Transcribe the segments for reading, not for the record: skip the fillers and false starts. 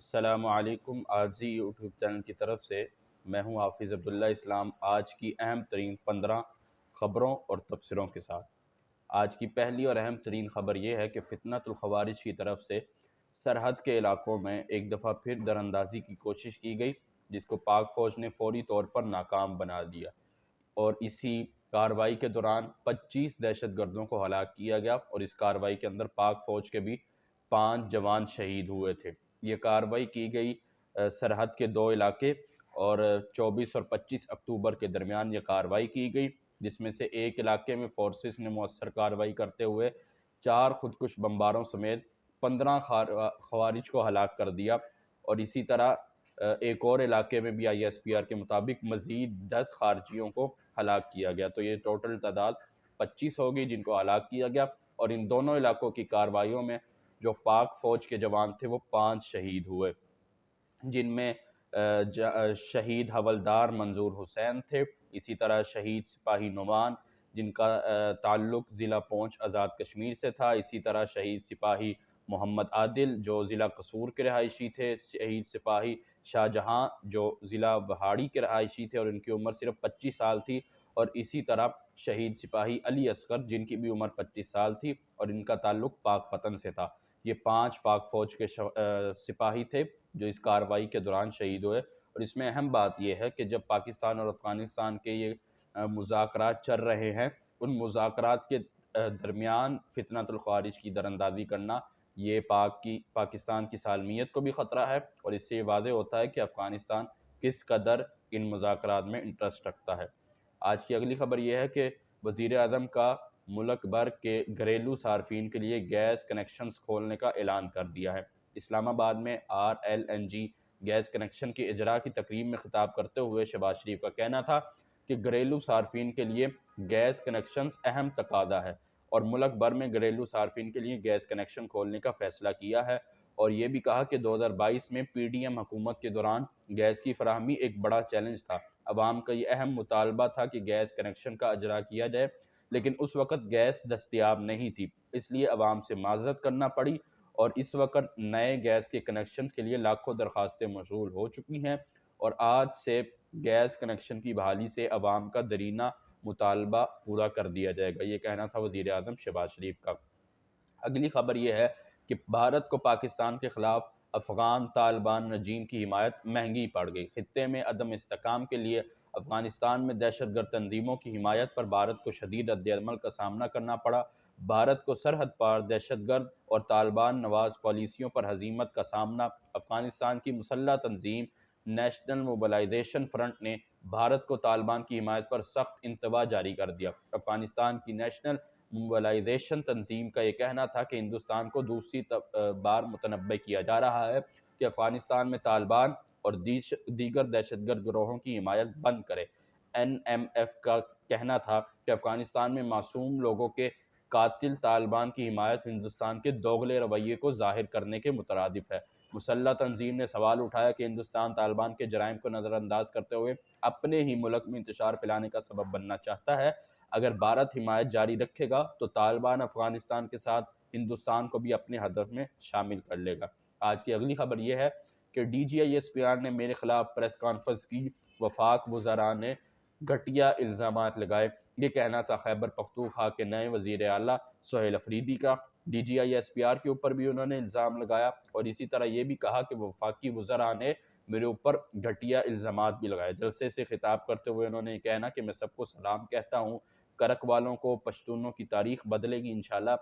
السلام علیکم عارضی یوٹیوب چینل کی طرف سے میں ہوں حافظ عبداللہ اسلام آج کی اہم ترین 15 خبروں اور تبصروں کے ساتھ۔ آج کی پہلی اور اہم ترین خبر یہ ہے کہ فتنۃ الخوارج کی طرف سے سرحد کے علاقوں میں ایک دفعہ پھر دراندازی کی کوشش کی گئی، جس کو پاک فوج نے فوری طور پر ناکام بنا دیا، اور اسی کارروائی کے دوران 25 دہشت گردوں کو ہلاک کیا گیا، اور اس کارروائی کے اندر پاک فوج کے بھی 5 جوان شہید ہوئے تھے۔ یہ کارروائی کی گئی سرحد کے 2 علاقے، اور 24 اور 25 اکتوبر کے درمیان یہ کارروائی کی گئی، جس میں سے ایک علاقے میں فورسز نے مؤثر کارروائی کرتے ہوئے 4 خودکش بمباروں سمیت 15 خوارج کو ہلاک کر دیا، اور اسی طرح ایک اور علاقے میں بھی ISPR کے مطابق مزید 10 خارجیوں کو ہلاک کیا گیا۔ تو یہ ٹوٹل تعداد 25 ہوگی جن کو ہلاک کیا گیا، اور ان دونوں علاقوں کی کارروائیوں میں جو پاک فوج کے جوان تھے وہ 5 شہید ہوئے، جن میں شہید حولدار منظور حسین تھے، اسی طرح شہید سپاہی نعمان جن کا تعلق ضلع پونچھ آزاد کشمیر سے تھا، اسی طرح شہید سپاہی محمد عادل جو ضلع قصور کے رہائشی تھے، شہید سپاہی شاہ جہاں جو ضلع بہاڑی کے رہائشی تھے اور ان کی عمر صرف 25 سال تھی، اور اسی طرح شہید سپاہی علی اصغر جن کی بھی عمر 25 سال تھی اور ان کا تعلق پاک پتن سے تھا۔ یہ 5 پاک فوج کے سپاہی تھے جو اس کارروائی کے دوران شہید ہوئے، اور اس میں اہم بات یہ ہے کہ جب پاکستان اور افغانستان کے یہ مذاکرات چل رہے ہیں، ان مذاکرات کے درمیان فتنۃ الخوارج کی دراندازی کرنا یہ پاکستان کی سالمیت کو بھی خطرہ ہے، اور اس سے یہ واضح ہوتا ہے کہ افغانستان کس قدر ان مذاکرات میں انٹرسٹ رکھتا ہے۔ آج کی اگلی خبر یہ ہے کہ وزیر اعظم کا ملک بھر کے گھریلو صارفین کے لیے گیس کنیکشنز کھولنے کا اعلان کر دیا ہے۔ اسلام آباد میں RLNG گیس کنیکشن کی اجراء کی تقریب میں خطاب کرتے ہوئے شہباز شریف کا کہنا تھا کہ گھریلو صارفین کے لیے گیس کنیکشنز اہم تقاضا ہے، اور ملک بھر میں گھریلو صارفین کے لیے گیس کنیکشن کھولنے کا فیصلہ کیا ہے، اور یہ بھی کہا کہ 2022 میں PDM حکومت کے دوران گیس کی فراہمی ایک بڑا چیلنج تھا۔ عوام کا یہ اہم مطالبہ تھا کہ گیس کنیکشن کا اجراء کیا جائے، لیکن اس وقت گیس دستیاب نہیں تھی، اس لیے عوام سے معذرت کرنا پڑی، اور اس وقت نئے گیس کے کنیکشن کے لیے لاکھوں درخواستیں موصول ہو چکی ہیں، اور آج سے گیس کنیکشن کی بحالی سے عوام کا دیرینہ مطالبہ پورا کر دیا جائے گا۔ یہ کہنا تھا وزیر اعظم شہباز شریف کا۔ اگلی خبر یہ ہے کہ بھارت کو پاکستان کے خلاف افغان طالبان رجیم کی حمایت مہنگی پڑ گئی۔ خطے میں عدم استحکام کے لیے افغانستان میں دہشت گرد تنظیموں کی حمایت پر بھارت کو شدید رد عمل کا سامنا کرنا پڑا۔ بھارت کو سرحد پار دہشت گرد اور طالبان نواز پالیسیوں پر ہزیمت کا سامنا۔ افغانستان کی مسلح تنظیم نیشنل موبلائزیشن فرنٹ نے بھارت کو طالبان کی حمایت پر سخت انتباہ جاری کر دیا۔ افغانستان کی نیشنل موبلائزیشن تنظیم کا یہ کہنا تھا کہ ہندوستان کو دوسری بار متنبہ کیا جا رہا ہے کہ افغانستان میں طالبان اور دیگر دہشت گرد گروہوں کی حمایت بند کرے۔ NMF کا کہنا تھا کہ افغانستان میں معصوم لوگوں کے قاتل طالبان کی حمایت ہندوستان کے دوغلے رویے کو ظاہر کرنے کے مترادف ہے۔ مسلح تنظیم نے سوال اٹھایا کہ ہندوستان طالبان کے جرائم کو نظر انداز کرتے ہوئے اپنے ہی ملک میں انتشار پھیلانے کا سبب بننا چاہتا ہے۔ اگر بھارت حمایت جاری رکھے گا تو طالبان افغانستان کے ساتھ ہندوستان کو بھی اپنے ہدف میں شامل کر لے گا۔ آج کی اگلی خبر یہ ہے کہ DG ISPR نے میرے خلاف پریس کانفرنس کی، وفاق وزراء نے گھٹیا الزامات لگائے۔ یہ کہنا تھا خیبر پختونخوا کے نئے وزیر اعلیٰ سہیل افریدی کا۔ DG ISPR کے اوپر بھی انہوں نے الزام لگایا، اور اسی طرح یہ بھی کہا کہ وفاقی وزراء نے میرے اوپر گھٹیا الزامات بھی لگائے۔ جلسے سے خطاب کرتے ہوئے انہوں نے کہنا کہ میں سب کو سلام کہتا ہوں، کرک والوں کو، پشتونوں کی تاریخ بدلے گی انشاءاللہ،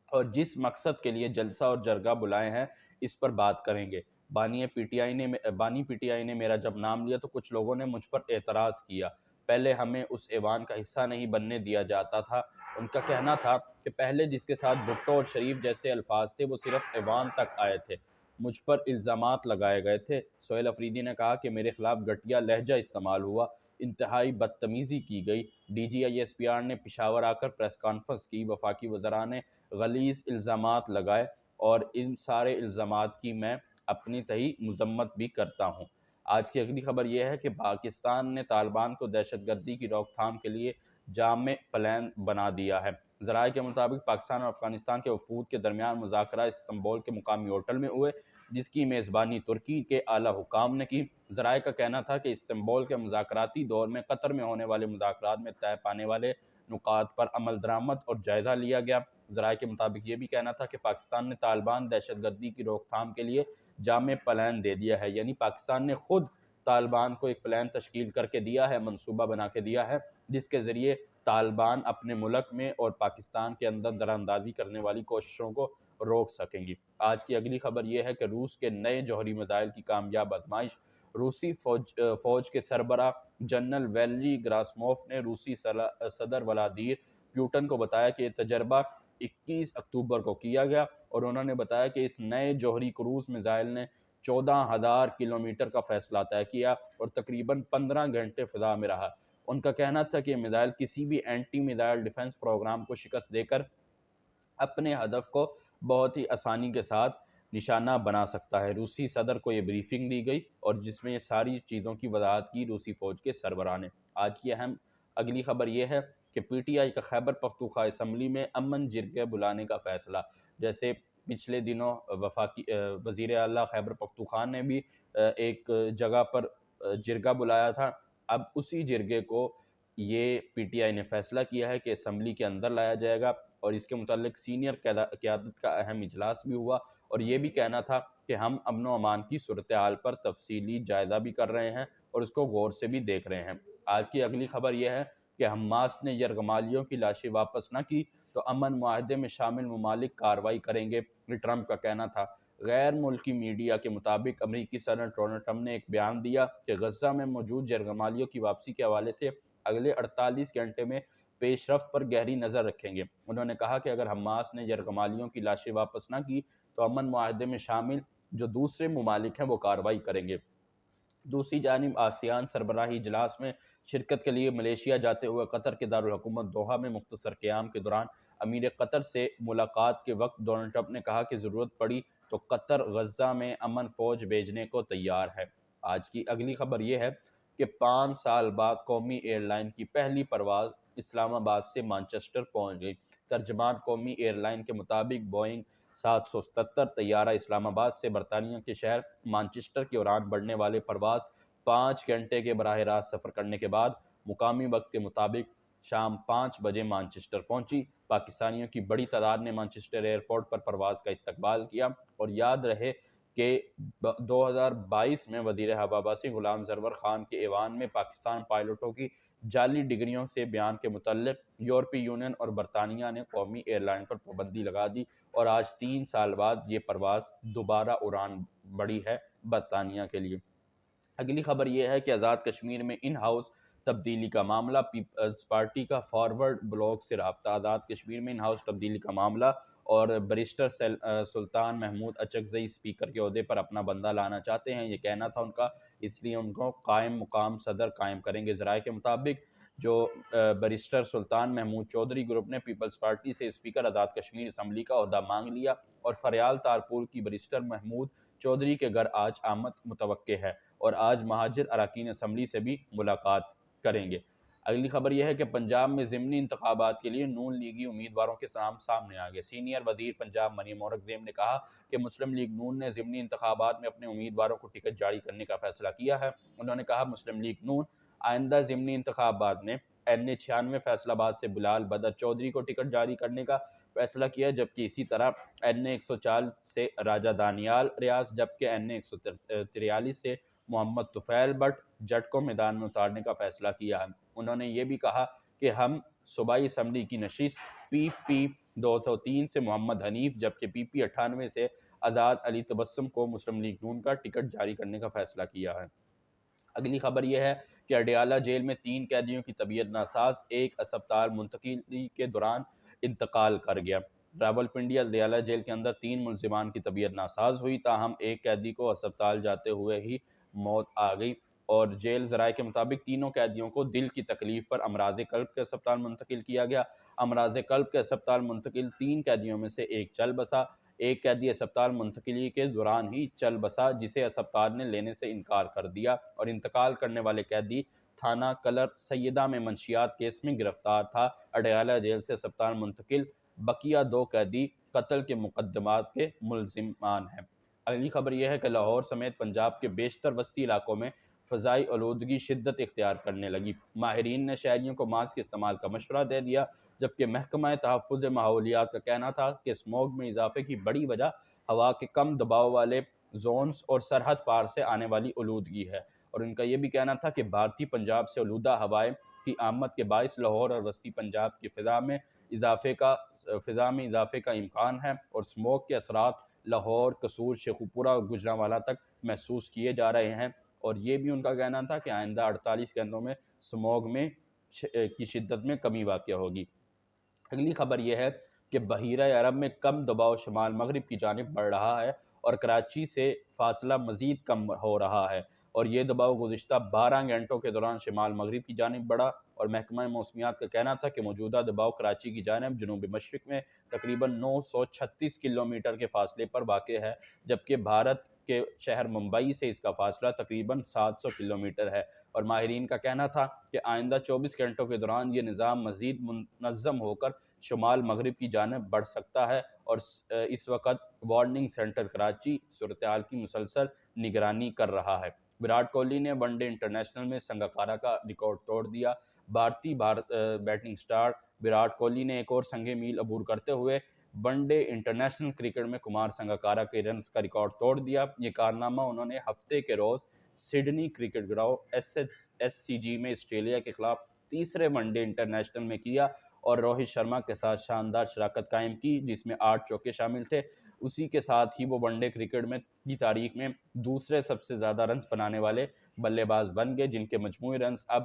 اور جس مقصد کے لیے جلسہ اور جرگہ بلائے ہیں اس پر بات کریں گے۔ بانی پی ٹی آئی نے میرا جب نام لیا تو کچھ لوگوں نے مجھ پر اعتراض کیا، پہلے ہمیں اس ایوان کا حصہ نہیں بننے دیا جاتا تھا۔ ان کا کہنا تھا کہ پہلے جس کے ساتھ بھٹو اور شریف جیسے الفاظ تھے وہ صرف ایوان تک آئے تھے، مجھ پر الزامات لگائے گئے تھے۔ سہیل افریدی نے کہا کہ میرے خلاف گھٹیا لہجہ استعمال ہوا، انتہائی بدتمیزی کی گئی۔ DG ISPR نے پشاور آ کر پریس کانفرنس کی، وفاقی وزراء نے غلیظ الزامات لگائے، اور ان سارے الزامات کی میں اپنی تہی مذمت بھی کرتا ہوں۔ آج کی اگلی خبر یہ ہے کہ پاکستان نے طالبان کو دہشت گردی کی روک تھام کے لیے جامع پلان بنا دیا ہے۔ ذرائع کے مطابق پاکستان اور افغانستان کے وفود کے درمیان مذاکرات استنبول کے مقامی ہوٹل میں ہوئے، جس کی میزبانی ترکی کے اعلیٰ حکام نے کی۔ ذرائع کا کہنا تھا کہ استنبول کے مذاکراتی دور میں قطر میں ہونے والے مذاکرات میں طے پانے والے نکات پر عمل درآمد اور جائزہ لیا گیا۔ ذرائع کے مطابق یہ بھی کہنا تھا کہ پاکستان نے طالبان دہشت گردی کی روک تھام کے لیے جامع پلان دے دیا ہے، یعنی پاکستان نے خود طالبان کو ایک پلان تشکیل کر کے دیا ہے، منصوبہ بنا کے دیا ہے، جس کے ذریعے طالبان اپنے ملک میں اور پاکستان کے اندر دراندازی کرنے والی کوششوں کو روک سکیں گی۔ آج کی اگلی خبر یہ ہے کہ روس کے نئے جوہری میزائل کی کامیاب آزمائش۔ روسی فوج کے سربراہ جنرل ویلری گراسموف نے روسی صدر ولادیمیر پیوٹن کو بتایا کہ یہ تجربہ 21 اکتوبر کو کیا گیا، اور انہوں نے بتایا کہ اس نئے جوہری کروز میزائل نے 14,000 کلومیٹر کا فاصلہ طے کیا اور تقریباً 15 گھنٹے فضا میں رہا۔ ان کا کہنا تھا کہ یہ میزائل کسی بھی اینٹی میزائل ڈیفنس پروگرام کو شکست دے کر اپنے ہدف کو بہت ہی آسانی کے ساتھ نشانہ بنا سکتا ہے۔ روسی صدر کو یہ بریفنگ دی گئی اور جس میں یہ ساری چیزوں کی وضاحت کی روسی فوج کے سربراہ نے۔ آج کی اہم اگلی خبر یہ ہے کہ پی ٹی آئی کا خیبر پختونخوا اسمبلی میں امن جرگے بلانے کا فیصلہ۔ جیسے پچھلے دنوں وزیر اعلیٰ خیبر پختونخوا نے بھی ایک جگہ پر جرگہ بلایا تھا، اب اسی جرگے کو یہ پی ٹی آئی نے فیصلہ کیا ہے کہ اسمبلی کے اندر لایا جائے گا، اور اس کے متعلق سینئر قیادت کا اہم اجلاس بھی ہوا، اور یہ بھی کہنا تھا کہ ہم امن و امان کی صورتحال پر تفصیلی جائزہ بھی کر رہے ہیں اور اس کو غور سے بھی دیکھ رہے ہیں۔ آج کی اگلی خبر یہ ہے کہ حماس نے یرغمالیوں کی لاشیں واپس نہ کی تو امن معاہدے میں شامل ممالک کارروائی کریں گے، یہ ٹرمپ کا کہنا تھا۔ غیر ملکی میڈیا کے مطابق امریکی صدر ڈونلڈ ٹرمپ نے ایک بیان دیا کہ غزہ میں موجود یرغمالیوں کی واپسی کے حوالے سے اگلے 48 گھنٹے میں پیش رفت پر گہری نظر رکھیں گے۔ انہوں نے کہا کہ اگر حماس نے یرغمالیوں کی لاشیں واپس نہ کی تو امن معاہدے میں شامل جو دوسرے ممالک ہیں وہ کارروائی کریں گے۔ دوسری جانب آسیان سربراہی اجلاس میں شرکت کے لیے ملیشیا جاتے ہوئے قطر کے دارالحکومت دوحہ میں مختصر قیام کے دوران امیر قطر سے ملاقات کے وقت ڈونلڈ ٹرمپ نے کہا کہ ضرورت پڑی تو قطر غزہ میں امن فوج بھیجنے کو تیار ہے۔ آج کی اگلی خبر یہ ہے کہ 5 سال بعد قومی ایئر لائن کی پہلی پرواز اسلام آباد سے مانچسٹر پہنچ گئی۔ ترجمان قومی ایئر لائن کے مطابق بوئنگ 777 طیارہ اسلام آباد سے برطانیہ کے شہر مانچسٹر کی اڑان بھرنے والے پرواز 5 گھنٹے کے براہ راست سفر کرنے کے بعد مقامی وقت کے مطابق شام 5 بجے مانچسٹر پہنچی۔ پاکستانیوں کی بڑی تعداد نے مانچسٹر ایئرپورٹ پر پرواز کا استقبال کیا، اور یاد رہے کہ 2022 میں وزیر ہوا عباسی غلام سرور خان کے ایوان میں پاکستان پائلٹوں کی جعلی ڈگریوں سے بیان کے متعلق یورپی یونین اور برطانیہ نے قومی ایئر لائن پر پابندی لگا دی، اور آج 3 سال بعد یہ پرواز دوبارہ اڑان بڑھی ہے برطانیہ کے لیے۔ اگلی خبر یہ ہے کہ آزاد کشمیر میں ان ہاؤس تبدیلی کا معاملہ، پیپلز پارٹی کا فارورڈ بلاک سے رابطہ۔ آزاد کشمیر میں ان ہاؤس تبدیلی کا معاملہ اور بیرسٹر سلطان محمود اچکزئی اسپیکر کے عہدے پر اپنا بندہ لانا چاہتے ہیں، یہ کہنا تھا ان کا، اس لیے ان کو قائم مقام صدر قائم کریں گے۔ ذرائع کے مطابق جو بیرسٹر سلطان محمود چودھری گروپ نے پیپلز پارٹی سے اسپیکر آزاد کشمیر اسمبلی کا عہدہ مانگ لیا، اور فریال تارپور کی بیرسٹر محمود چودھری کے گھر آج آمد متوقع ہے، اور آج مہاجر اراکین اسمبلی سے بھی ملاقات کریں گے۔ اگلی خبر یہ ہے کہ پنجاب میں ضمنی انتخابات کے لیے نون لیگی امیدواروں کے نام سامنے آ گئے۔ سینئر وزیر پنجاب مریم اورنگزیب نے کہا کہ مسلم لیگ نون نے ضمنی انتخابات میں اپنے امیدواروں کو ٹکٹ جاری کرنے کا فیصلہ کیا ہے۔ انہوں نے کہا مسلم لیگ نون آئندہ ضمنی انتخابات میں این اے 96 فیصل آباد سے بلال بدر چودھری کو ٹکٹ جاری کرنے کا فیصلہ کیا، جبکہ اسی طرح این اے 140 سے راجہ دانیال ریاض، جبکہ این اے 143 سے محمد طفیل بٹ جٹ کو میدان میں اتارنے کا فیصلہ کیا ہے۔ انہوں نے یہ بھی کہا کہ ہم صوبائی اسمبلی کی نشست پی پی 203 سے محمد حنیف جبکہ پی پی 98 سے آزاد علی تبسم کو مسلم لیگ نون کا ٹکٹ جاری کرنے کا فیصلہ کیا ہے۔ اگلی خبر یہ ہے کہ اڈیالہ جیل میں 3 قیدیوں کی طبیعت ناساز، ایک اسپتال منتقلی کے دوران انتقال کر گیا۔ راولپنڈی اڈیالہ جیل کے اندر 3 ملزمان کی طبیعت ناساز ہوئی، تاہم ایک قیدی کو اسپتال جاتے ہوئے ہی موت آ گئی، اور جیل ذرائع کے مطابق تینوں قیدیوں کو دل کی تکلیف پر امراض قلب کے اسپتال منتقل کیا گیا۔ امراض قلب کے اسپتال منتقل 3 قیدیوں میں سے ایک چل بسا، ایک قیدی اسپتال منتقلی کے دوران ہی چل بسا جسے اسپتال نے لینے سے انکار کر دیا، اور انتقال کرنے والے قیدی تھانہ کلر سیدہ میں منشیات کیس میں گرفتار تھا۔ اڈیالہ جیل سے اسپتال منتقل بقیہ 2 قیدی قتل کے مقدمات کے ملزمان ہیں۔ اگلی خبر یہ ہے کہ لاہور سمیت پنجاب کے بیشتر وسطی علاقوں میں فضائی آلودگی شدت اختیار کرنے لگی۔ ماہرین نے شہریوں کو ماسک استعمال کا مشورہ دے دیا، جبکہ محکمہ تحفظ ماحولیات کا کہنا تھا کہ اسموگ میں اضافے کی بڑی وجہ ہوا کے کم دباؤ والے زونز اور سرحد پار سے آنے والی آلودگی ہے، اور ان کا یہ بھی کہنا تھا کہ بھارتی پنجاب سے آلودہ ہوائیں کی آمد کے باعث لاہور اور وسطی پنجاب کی فضا میں اضافے کا امکان ہے، اور اسموگ کے اثرات لاہور، قصور، شیخوپورہ اور گوجرانوالہ تک محسوس کیے جا رہے ہیں، اور یہ بھی ان کا کہنا تھا کہ آئندہ 48 گھنٹوں میں اسموگ میں کی شدت میں کمی واقع ہوگی۔ اگلی خبر یہ ہے کہ بحیرہ عرب میں کم دباؤ شمال مغرب کی جانب بڑھ رہا ہے اور کراچی سے فاصلہ مزید کم ہو رہا ہے، اور یہ دباؤ گزشتہ 12 گھنٹوں کے دوران شمال مغرب کی جانب بڑھا، اور محکمہ موسمیات کا کہنا تھا کہ موجودہ دباؤ کراچی کی جانب جنوب مشرق میں تقریباً 936 کلومیٹر کے فاصلے پر واقع ہے، جبکہ بھارت کے شہر ممبئی سے اس کا فاصلہ تقریباً 700 کلومیٹر ہے، اور ماہرین کا کہنا تھا کہ آئندہ 24 گھنٹوں کے دوران یہ نظام مزید منظم ہو کر شمال مغرب کی جانب بڑھ سکتا ہے، اور اس وقت وارننگ سینٹر کراچی صورتحال کی مسلسل نگرانی کر رہا ہے۔ وراٹ کوہلی نے ون ڈے انٹرنیشنل میں سنگاکارا کا ریکارڈ توڑ دیا۔ بھارتی بیٹنگ سٹار وراٹ کوہلی نے ایک اور سنگ میل عبور کرتے ہوئے ون ڈے انٹرنیشنل کرکٹ میں کمار سنگاکارا کے رنز کا ریکارڈ توڑ دیا۔ یہ کارنامہ انہوں نے ہفتے کے روز Sydney cricket ground S C G میں آسٹریلیا کے خلاف تیسرے ون ڈے انٹرنیشنل میں کیا، اور روہت شرما کے ساتھ شاندار شراکت قائم کی جس میں 8 چوکے شامل تھے۔ اسی کے ساتھ ہی وہ ون ڈے کرکٹ میں کی تاریخ میں دوسرے سب سے زیادہ رنز بنانے والے بلے باز بن گئے، جن کے مجموعی رنز اب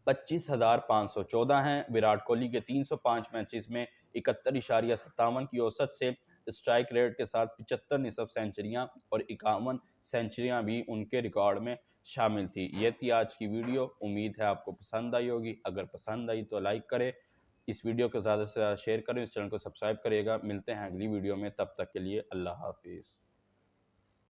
25,514 ہیں۔ وراٹ کوہلی کے 305 میچز میں 71.57 کی اوسط سے اسٹرائک ریٹ کے ساتھ 75 نصف سینچریاں اور 51 سینچریاں بھی ان کے ریکارڈ میں شامل تھی۔ یہ تھی آج کی ویڈیو، امید ہے آپ کو پسند آئی ہوگی۔ اگر پسند آئی تو لائک کریں، اس ویڈیو کو زیادہ سے زیادہ شیئر کریں، اس چینل کو سبسکرائب کرے گا۔ ملتے ہیں اگلی ویڈیو میں، تب تک کے لیے اللہ حافظ۔